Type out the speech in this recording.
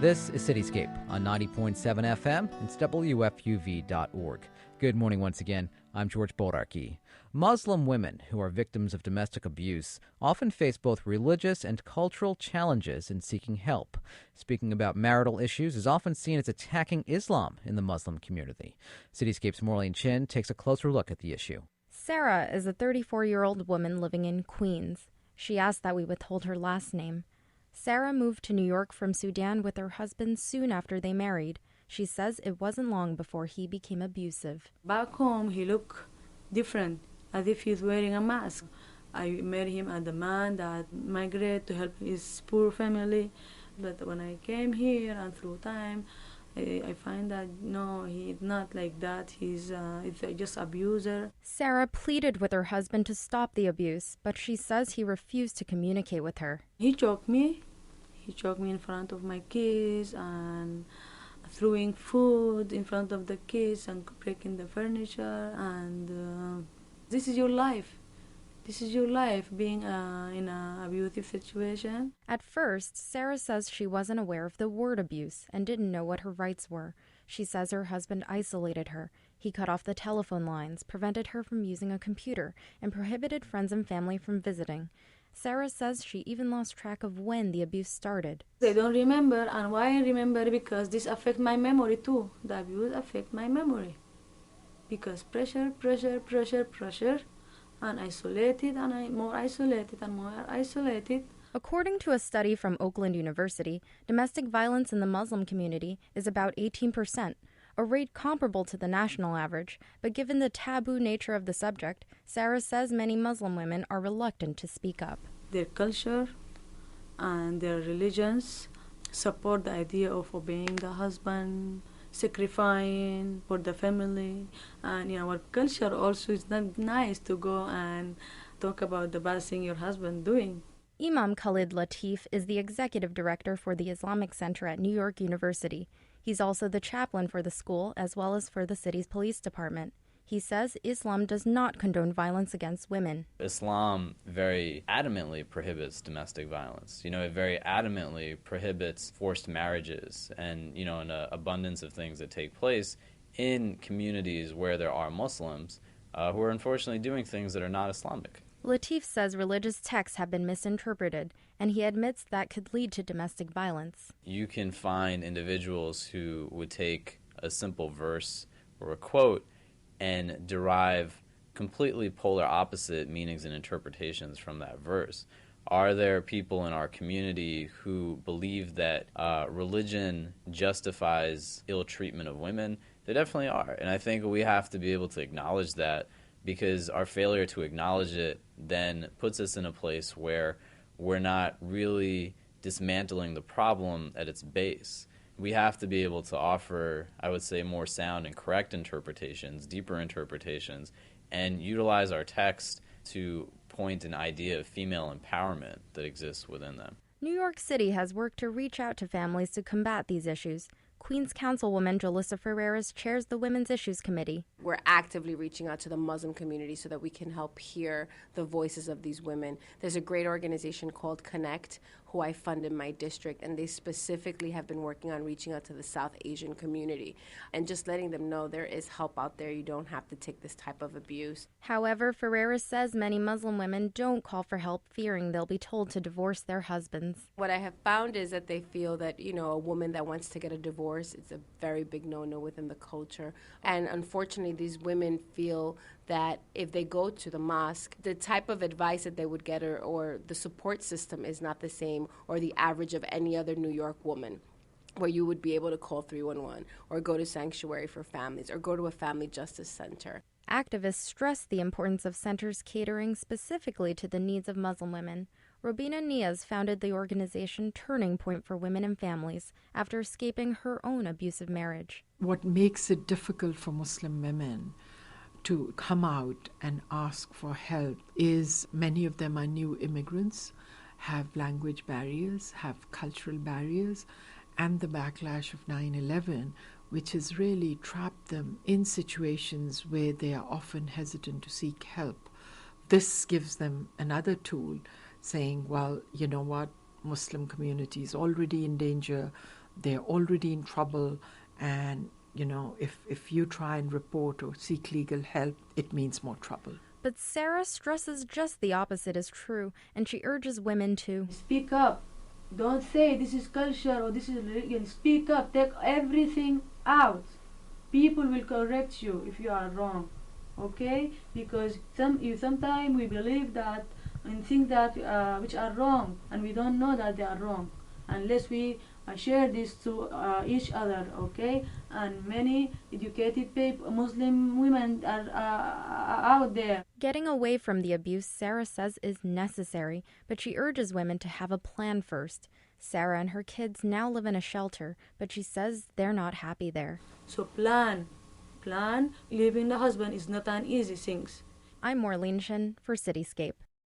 This is Cityscape on 90.7 FM and WFUV.org. Good morning once again. I'm George Bodarky. Muslim women who are victims of domestic abuse often face both religious and cultural challenges in seeking help. Speaking about marital issues is often seen as attacking Islam in the Muslim community. Cityscape's Morlene takes a closer look at the issue. Sarah is a 34-year-old woman living in Queens. She asked that we withhold her last name. Sarah moved to New York from Sudan with her husband soon after they married. She says it wasn't long before he became abusive. Back home, he looked different, as if he's wearing a mask. I met him as a man that migrated to help his poor family. But when I came here and through time, I find that no, he's not like that. He's just abuser. Sarah pleaded with her husband to stop the abuse, but she says he refused to communicate with her. He choked me. He choked me in front of my kids and throwing food in front of the kids and breaking the furniture. And this is your life. This is your life, being in an abusive situation. At first, Sarah says she wasn't aware of the word abuse and didn't know what her rights were. She says her husband isolated her. He cut off the telephone lines, prevented her from using a computer, and prohibited friends and family from visiting. Sarah says she even lost track of when the abuse started. I don't remember, and why I remember because this affects my memory too. The abuse affects my memory. Because pressure, and isolated, and I'm more isolated and more isolated. According to a study from Oakland University, domestic violence in the Muslim community is about 18%, a rate comparable to the national average, but given the taboo nature of the subject, Sarah says many Muslim women are reluctant to speak up. Their culture and their religions support the idea of obeying the husband, sacrificing for the family, and in our culture also it's not nice to go and talk about the bad thing your husband doing. Imam Khalid Latif is the executive director for the Islamic Center at New York University. He's also the chaplain for the school as well as for the city's police department. He says Islam does not condone violence against women. Islam very adamantly prohibits domestic violence. It very adamantly prohibits forced marriages and, an abundance of things that take place in communities where there are Muslims who are unfortunately doing things that are not Islamic. Latif says religious texts have been misinterpreted, and he admits that could lead to domestic violence. You can find individuals who would take a simple verse or a quote and derive completely polar opposite meanings and interpretations from that verse. Are there people in our community who believe that religion justifies ill treatment of women? There definitely are, and I think we have to be able to acknowledge that, because our failure to acknowledge it then puts us in a place where we're not really dismantling the problem at its base. We have to be able to offer, I would say, more sound and correct interpretations, deeper interpretations, and utilize our text to point an idea of female empowerment that exists within them. New York City has worked to reach out to families to combat these issues. Queens Councilwoman Jalissa Ferreras chairs the Women's Issues Committee. We're actively reaching out to the Muslim community so that we can help hear the voices of these women. There's a great organization called Connect, who I fund in my district, and they specifically have been working on reaching out to the South Asian community and just letting them know there is help out there. You don't have to take this type of abuse. However, Ferreras says many Muslim women don't call for help, fearing they'll be told to divorce their husbands. What I have found is that they feel that, a woman that wants to get a divorce, it's a very big no-no within the culture. And unfortunately, these women feel that if they go to the mosque, the type of advice that they would get or the support system is not the same or the average of any other New York woman, where you would be able to call 311 or go to Sanctuary for Families or go to a family justice center. Activists stress the importance of centers catering specifically to the needs of Muslim women. Robina Niaz founded the organization Turning Point for Women and Families after escaping her own abusive marriage. What makes it difficult for Muslim women to come out and ask for help is many of them are new immigrants, have language barriers, have cultural barriers, and the backlash of 9/11, which has really trapped them in situations where they are often hesitant to seek help. This gives them another tool saying, well, you know what, Muslim community is already in danger. they're already in trouble, and if you try and report or seek legal help, it means more trouble. But Sarah stresses just the opposite is true, and she urges women to speak up. Don't say this is culture or this is religion. Speak up. Take everything out. People will correct you if you are wrong. Okay? Because sometimes we believe that and think that which are wrong, and we don't know that they are wrong unless we share this to each other. Okay? And many educated people, Muslim women are out there. Getting away from the abuse, Sarah says, is necessary, but she urges women to have a plan first. Sarah and her kids now live in a shelter, but she says they're not happy there. So plan. Leaving the husband is not an easy thing. I'm Morlene for Cityscape.